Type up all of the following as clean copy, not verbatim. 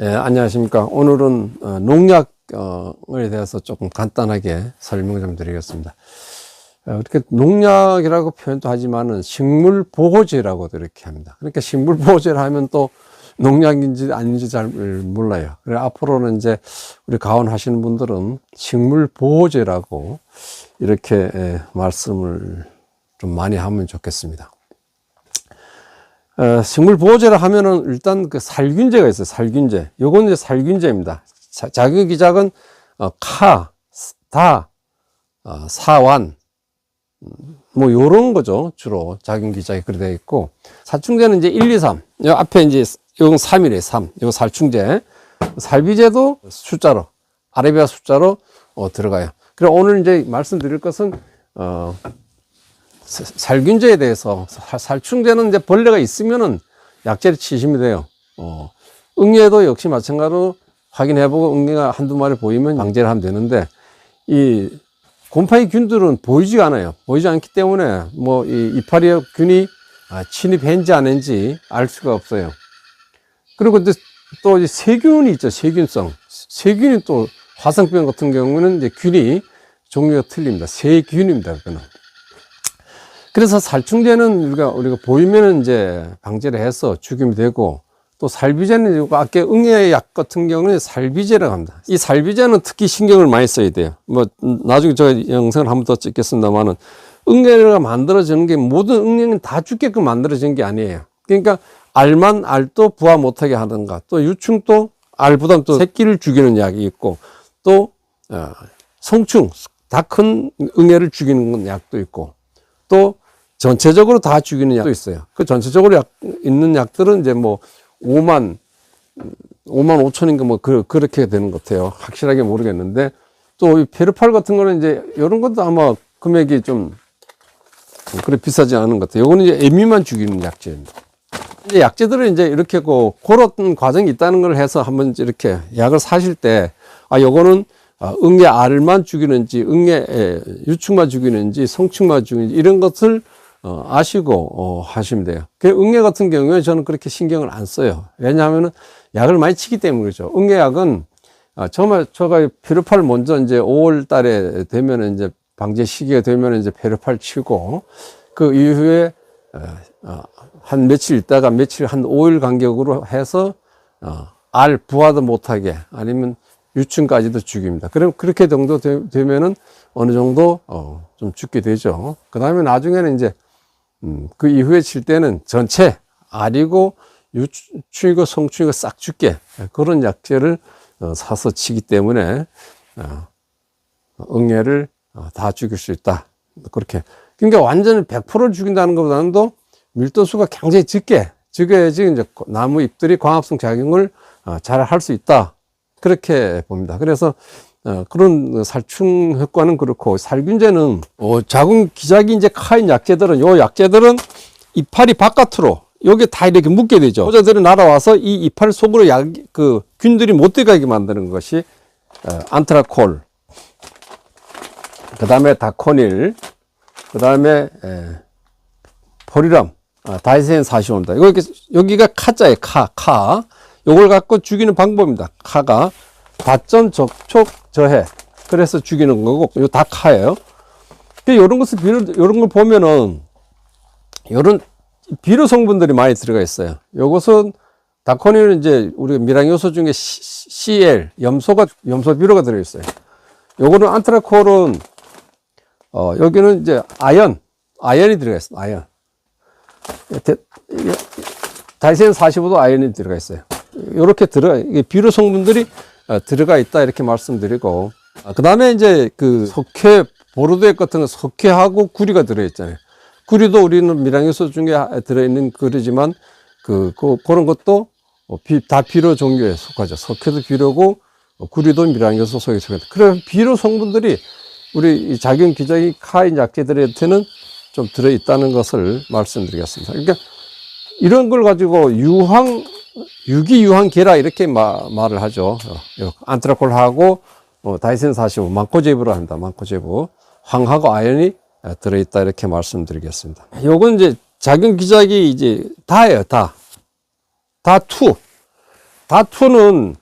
안녕하십니까. 오늘은 농약에 대해서 조금 간단하게 설명 좀 드리겠습니다. 이렇게 농약이라고 표현도 하지만은 식물보호제라고도 이렇게 합니다. 그러니까 식물보호제를 하면 또 농약인지 아닌지 잘 몰라요. 그래서 앞으로는 이제 우리 가원 하시는 분들은 식물보호제라고 이렇게 말씀을 좀 많이 하면 좋겠습니다. 식물보호제를 하면은 일단 그 살균제가 있어요. 살균제. 요건 이제 살균제입니다. 작용기작은 카, 다, 사완, 뭐 요런 거죠. 주로 작용기작이 그렇게 되어 있고, 살충제는 이제 1, 2, 3. 요 앞에 이제 요건 3이래요. 3. 요 살충제. 살비제도 숫자로, 아라비아 숫자로 들어가요. 그리고 오늘 이제 말씀드릴 것은 살균제에 대해서. 살충제는 이제 벌레가 있으면은 약제를 치시면 돼요. 응애도 역시 마찬가지로 확인해보고 응애가 한두 마리 보이면 방제를 하면 되는데, 이 곰팡이 균들은 보이지가 않아요. 보이지 않기 때문에 뭐 이 이파리의 균이 침입했는지 안 했는지 알 수가 없어요. 그리고 또 세균이 있죠. 세균성. 세균이 또 화상병 같은 경우는 이제 균이 종류가 틀립니다. 세균입니다. 그거는. 그래서 살충제는 우리가 보이면은 이제 방제를 해서 죽이면 되고, 또 살비제는 아까 응애 약 같은 경우는 살비제라고 합니다. 이 살비제는 특히 신경을 많이 써야 돼요. 뭐 나중에 제가 영상을 한번 더 찍겠습니다만은, 응애가 만들어지는 게 모든 응애는 다 죽게끔 만들어지는 게 아니에요. 그러니까 알만 알도 부화 못하게 하는가, 또 유충도 알보다는 또 새끼를 죽이는 약이 있고, 또 성충, 다 큰 응애를 죽이는 약도 있고, 또 전체적으로 다 죽이는 약도 있어요. 그 전체적으로 있는 약들은 이제 뭐 5만 5천인가 뭐 그렇게 되는 것 같아요. 확실하게 모르겠는데, 또 이 페르팔 같은 거는 이제 이런 것도 아마 금액이 좀 그래 비싸지 않은 것 같아요. 요거는 이제 에미만 죽이는 약제입니다. 이제 약제들은 이제 이렇게 그런 과정이 있다는 걸 해서 한번 이렇게 약을 사실 때, 요거는 응애 알만 죽이는지, 응애 유충만 죽이는지, 성충만 죽이는지, 이런 것을 아시고 하시면 돼요. 응애 같은 경우에 저는 그렇게 신경을 안 써요. 왜냐하면은 약을 많이 치기 때문에 그렇죠. 응애약은 제가 페르팔 먼저 이제 5월 달에 되면은 이제 방제 시기가 되면은 이제 페르팔 치고, 그 이후에 한 며칠 있다가 며칠 한 5일 간격으로 해서 알 부화도 못하게, 아니면 유충까지도 죽입니다. 그럼 그렇게 정도 되면은 어느 정도 좀 죽게 되죠. 그 다음에 나중에는 이제 그 이후에 칠 때는 전체 알이고 유충이고 성충이고 싹 죽게, 그런 약제를 사서 치기 때문에 응애를 다 죽일 수 있다. 그렇게. 그러니까 완전히 100% 죽인다는 것보다는 밀도수가 굉장히 적어야지 이제 나무 잎들이 광합성 작용을 잘 할 수 있다. 그렇게 봅니다. 그래서 그런 살충 효과는 그렇고, 살균제는 작은 기작이 이제 카인 약제들은, 요 약제들은 이파리 바깥으로 여기 다 이렇게 묻게 되죠. 호자들이 날아와서 이 이파리 속으로 그 균들이 못 들어가게 만드는 것이 안트라콜, 그 다음에 다코닐, 그 다음에 포리람, 다이센 45입니다. 여기가 카자예요. 카. 요걸 갖고 죽이는 방법입니다. 카가 다점 접촉 저해. 그래서 죽이는 거고, 요 다 카예요. 요런 걸 보면은, 요런 비료 성분들이 많이 들어가 있어요. 요것은, 다코닐은 이제 우리가 미량요소 중에 CL, 염소 비료가 들어있어요. 요거는 안트라콜은, 여기는 이제 아연이 들어가 있어요. 아연. 다이센 45도 아연이 들어가 있어요. 요렇게 비료 성분들이 들어가 있다, 이렇게 말씀드리고, 그 다음에 이제 석회, 보르도액 같은 거 석회하고 구리가 들어있잖아요. 구리도 우리는 미량요소 중에 들어있는 그러지만, 그런 것도 다 비료 종류에 속하죠. 석회도 비료고, 구리도 미량요소 속에 속합니다. 그래서 비료 성분들이 우리 작용 기작이 카인 약제들한테는 좀 들어있다는 것을 말씀드리겠습니다. 그러니까 이런 걸 가지고 유기유황계라 이렇게 말을 하죠. 안트라콜하고 다이센 45 망코제브로 합니다. 망코제브, 황하고 아연이 들어있다, 이렇게 말씀드리겠습니다. 요건 이제 작용 기작이 이제 다예요. 다 투. 다투는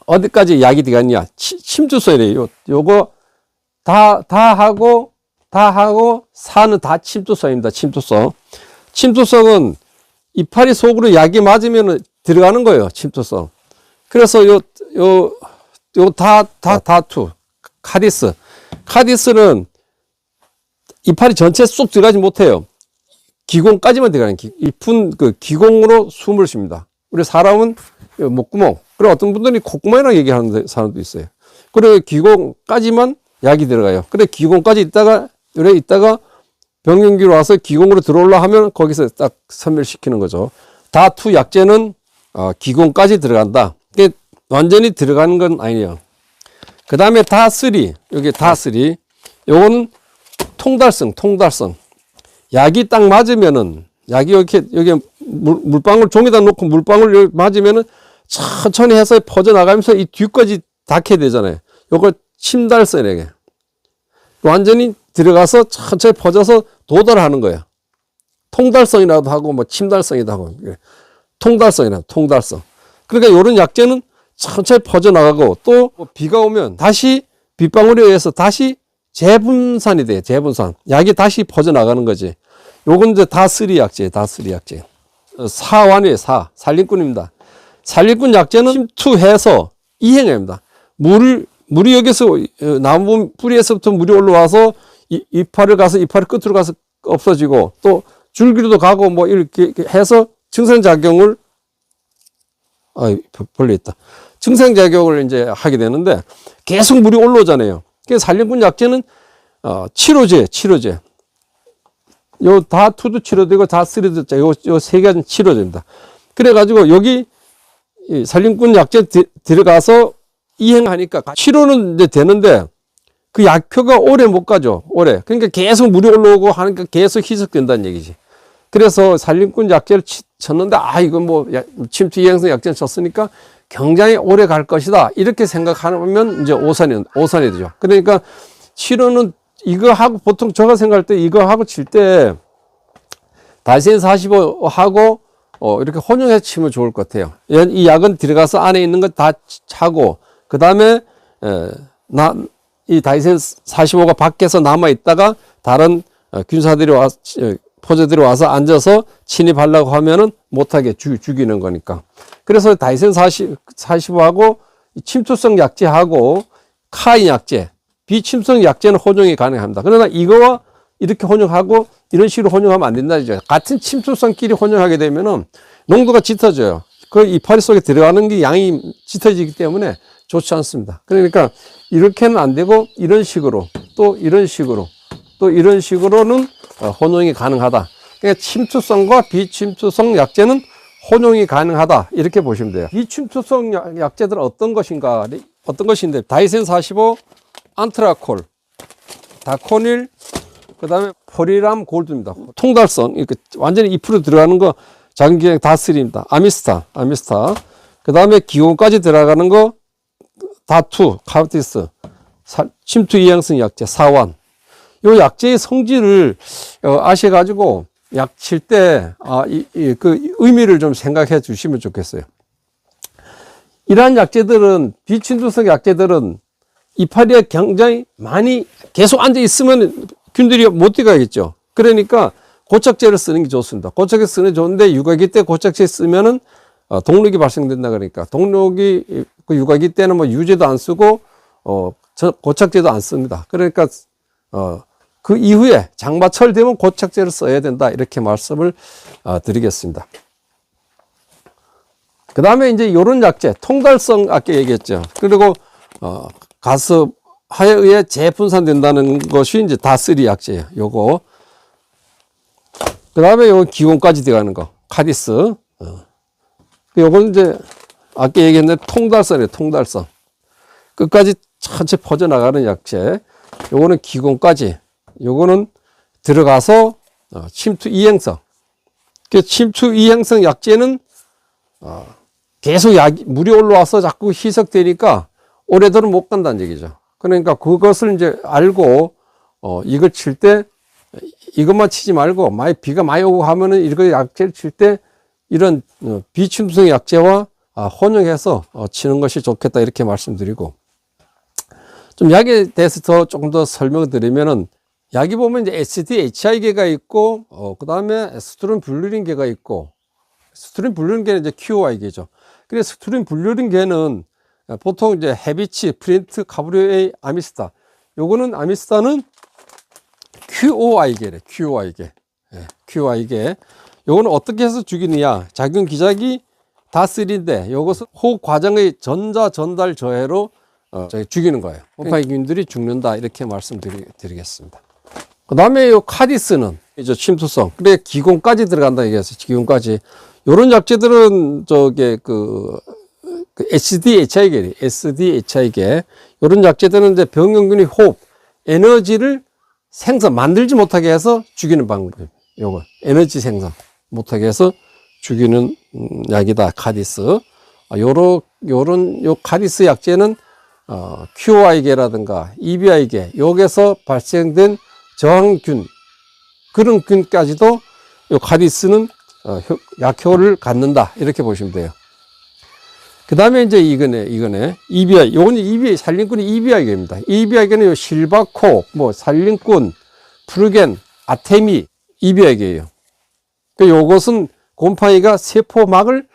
어디까지 약이 들어갔냐? 침투성이래요. 요거 다 하고 4는 다 침투성입니다. 침투성. 침투성은 이파리 속으로 약이 맞으면 들어가는 거예요. 침투성. 그래서 다투, 카디스는 이파리 전체 쏙 들어가지 못해요. 기공까지만 들어가는 깊은 그 기공으로 숨을 쉽니다. 우리 사람은 목구멍, 그리고 어떤 분들이 콧구멍이라고 얘기하는 사람도 있어요. 그리고 기공까지만 약이 들어가요. 그래 기공까지 있다가 병용기로 와서 기공으로 들어올라 하면 거기서 딱 선멸시키는 거죠. 다투 약제는 기공까지 들어간다. 이게 완전히 들어가는 건 아니에요. 그 다음에 다쓰리, 여기 다쓰리, 요거는 통달성. 약이 딱 맞으면은, 약이 여기 물방울 종에다 놓고 물방울 여기 맞으면은 천천히 해서 퍼져나가면서 이 뒤까지 닿게 되잖아요. 요걸 침달성이래. 완전히 들어가서 천천히 퍼져서 도달하는 거예요. 통달성이라도 하고, 뭐, 침달성이라도 하고, 통달성. 그러니까 요런 약재는 천천히 퍼져나가고, 또 비가 오면 다시 빗방울에 의해서 다시 재분산이 돼요. 재분산. 약이 다시 퍼져나가는 거지. 요건 이제 다쓰리 약재. 사완이에요. 산림꾼입니다. 산림꾼 약재는 침투해서 이행합니다. 물이 여기서 나무 뿌리에서부터 물이 올라와서 이파리 끝으로 가서 없어지고, 또 줄기로도 가고 뭐 이렇게 해서 증생작용을 증생작용을 이제 하게 되는데 계속 물이 올라오잖아요. 그래서 산림꾼 약재는 치료제. 요 다투도 치료되고 다쓰리도 요 세 가지는 치료제입니다. 그래가지고 여기 산림꾼 약재 들어가서 이행하니까 치료는 이제 되는데 그 약효가 오래 못 가죠. 오래. 그러니까 계속 물이 올라오고 하니까 계속 희석된다는 얘기지. 그래서 산림꾼 약재를 쳤는데 이건 뭐 침투 이행성 약재를 쳤으니까 굉장히 오래 갈 것이다. 이렇게 생각하면 이제 오산이 되죠. 그러니까 치료는 이거 하고 보통 제가 생각할 때 이거 하고 칠 때 다이센 45 하고 이렇게 혼용해서 치면 좋을 것 같아요. 이 약은 들어가서 안에 있는 거 다 차고 그 다음에 이 다이센 45가 밖에서 남아 있다가 다른 균사들이 포자들이 와서 앉아서 침입하려고 하면은 못하게 죽이는 거니까. 그래서 다이센 45하고 침투성 약제하고 카인 약제, 비침성 약제는 혼용이 가능합니다. 그러나 이거와 이렇게 혼용하고 이런 식으로 혼용하면 안 된다죠. 같은 침투성끼리 혼용하게 되면은 농도가 짙어져요. 그 이파리 속에 들어가는 게 양이 짙어지기 때문에 좋지 않습니다. 그러니까 이렇게는 안 되고 이런 식으로 또 이런 식으로는 혼용이 가능하다. 그러니까 침투성과 비침투성 약제는 혼용이 가능하다. 이렇게 보시면 돼요. 비침투성 약제들은 어떤 것인데 다이센 45, 안트라콜, 다코닐, 그 다음에 포리람 골드입니다. 통달성, 이렇게 완전히 잎으로 들어가는 거 작은 기행 다쓰리입니다. 아미스타. 그 다음에 기온까지 들어가는 거 다투, 카우티스, 침투 이행성 약제, 사완. 요 약제의 성질을 아셔가지고 약 칠 때 그 의미를 좀 생각해 주시면 좋겠어요. 이러한 약제들은 비침투성 약제들은 이파리에 굉장히 많이 계속 앉아 있으면 균들이 못 들어가겠죠. 그러니까 고착제를 쓰는 게 좋습니다. 고착제 쓰는 게 좋은데 육아기 때 고착제 쓰면은 동록이 발생된다 그러니까 동록이 그 육아기 때는 뭐 유제도 안 쓰고 고착제도 안 씁니다. 그러니까 그 이후에 장마철 되면 고착제를 써야 된다 이렇게 말씀을 드리겠습니다. 그 다음에 이제 요런 약제 통달성 아까 얘기했죠. 그리고 가습하에 의해 재분산된다는 것이 이제 다쓰리 약제예요. 요거. 그 다음에 요 기온까지 들어가는 거 카디스. 요건 이제 아까 얘기했는데 통달성이에요. 통달성. 끝까지 천천히 퍼져나가는 약제. 요거는 기온까지. 요거는 들어가서 침투 이행성. 그 침투 이행성 약제는 계속 물이 올라와서 자꾸 희석되니까 오래도록 못 간다는 얘기죠. 그러니까 그것을 이제 알고 이걸 칠 때 이것만 치지 말고 비가 많이 오고 하면은 이거 약제를 칠 때 이런 비침투성 약제와 혼용해서 치는 것이 좋겠다 이렇게 말씀드리고, 좀 약에 대해서 조금 더 설명을 드리면은, 약이 보면 이제 SDHI계가 있고, 그 다음에 스트론 블루린계가 있고, 스트린 블루린계는 이제 QOI계죠. 그래서 스트린 블루린계는 보통 이제 헤비치, 프린트, 카브리오에이, 아미스타. 요거는 아미스타는 QOI계래. QOI계. 예, QOI계. 요거는 어떻게 해서 죽이느냐. 작용 기작이 다 3인데 요것은 호흡 과정의 전자 전달 저해로 죽이는 거예요. 곰팡이균들이 죽는다. 이렇게 말씀드리겠습니다. 그 다음에 요 카디스는 이제 침투성. 그래 기공까지 들어간다 얘기했어요. 기공까지. 요런 약재들은 SDHI계. 요런 약재들은 이제 병원균이 호흡, 에너지를 만들지 못하게 해서 죽이는 방법이에요. 요거. 에너지 생산 못하게 해서 죽이는 약이다. 카디스. 요 카디스 약재는, QOI계라든가 EBI계, 여기서 발생된 저항균, 그런 균까지도 요 카디스는 약효를 갖는다. 이렇게 보시면 돼요. 그 다음에 이제 이거네. EBI. 요건 EBI, 살림꾼이 EBI계입니다. EBI계는 요 실바코, 살림꾼, 프루겐, 아테미, EBI계예요. 요것은 곰팡이가 세포막을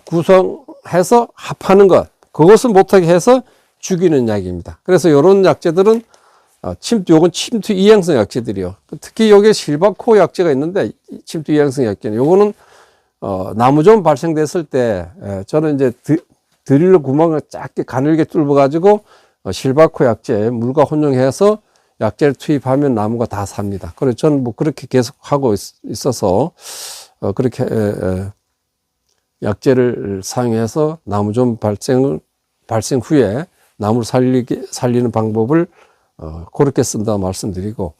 구성해서 합하는 것, 그것을 못하게 해서 죽이는 약입니다. 그래서 요런 약재들은 요건 침투 이행성 약재들이요. 특히 여기에 실바코 약재가 있는데, 침투 이행성 약재는 요거는 나무좀 발생됐을 때 저는 이제 드릴로 구멍을 작게 가늘게 뚫어 가지고 실바코 약재 물과 혼용해서 약재를 투입하면 나무가 다 삽니다. 그래서 저는 그렇게 계속 하고 있어서 그렇게 약재를 사용해서 나무좀 발생 후에 나무를 살리는 방법을 그렇게 쓴다 말씀드리고,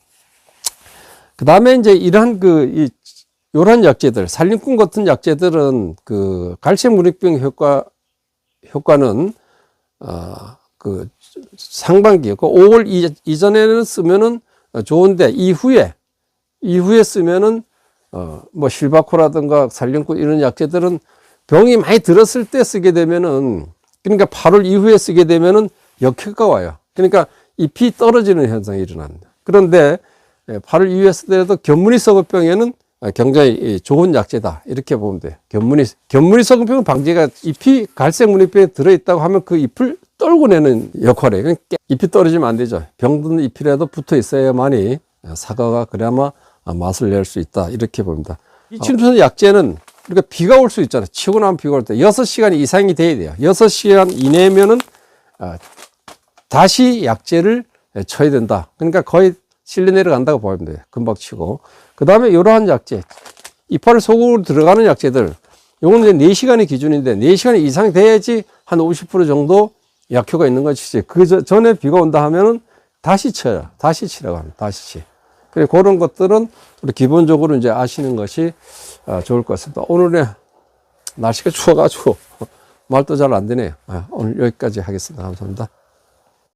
그 다음에 이제 이러한 요런 약재들, 살림꾼 같은 약재들은 갈색 문익병 효과는 상반기, 5월 이전에는 쓰면은 좋은데, 이후에 쓰면은 실바코라든가 살림꾼 이런 약재들은 병이 많이 들었을 때 쓰게 되면은, 그러니까 8월 이후에 쓰게 되면은 역효과가 와요. 그러니까 잎이 떨어지는 현상이 일어납니다. 그런데 8월 이후에 쓰더라도 견무늬 썩어병에는 굉장히 좋은 약재다. 이렇게 보면 돼요. 견무늬 썩어병 방지가 잎이 갈색 문익병에 들어있다고 하면 그 잎을 떨고 내는 역할이에요. 그러니까 잎이 떨어지면 안 되죠. 병든 잎이라도 붙어 있어야만이 사과가 그래야만 맛을 낼 수 있다. 이렇게 봅니다. 이 침투성 약재는 우리가 비가 올 수 있잖아요. 치고 나면 비가 올 때 6시간 이상이 돼야 돼요. 6시간 이내면은 다시 약재를 쳐야 된다. 그러니까 거의 실내 내려간다고 보면 돼요. 금방 치고. 그 다음에 이러한 약재, 이파리 속으로 들어가는 약재들, 요건 이제 4시간이 기준인데 4시간 이상이 돼야지 한 50% 정도 약효가 있는 것이지. 그 전에 비가 온다 하면은 다시 쳐요. 다시 치라고 합니다. 다시 치. 그래, 그런 것들은 우리 기본적으로 이제 아시는 것이 좋을 것 같습니다. 오늘의 날씨가 추워가지고 말도 잘 안 되네요. 오늘 여기까지 하겠습니다. 감사합니다.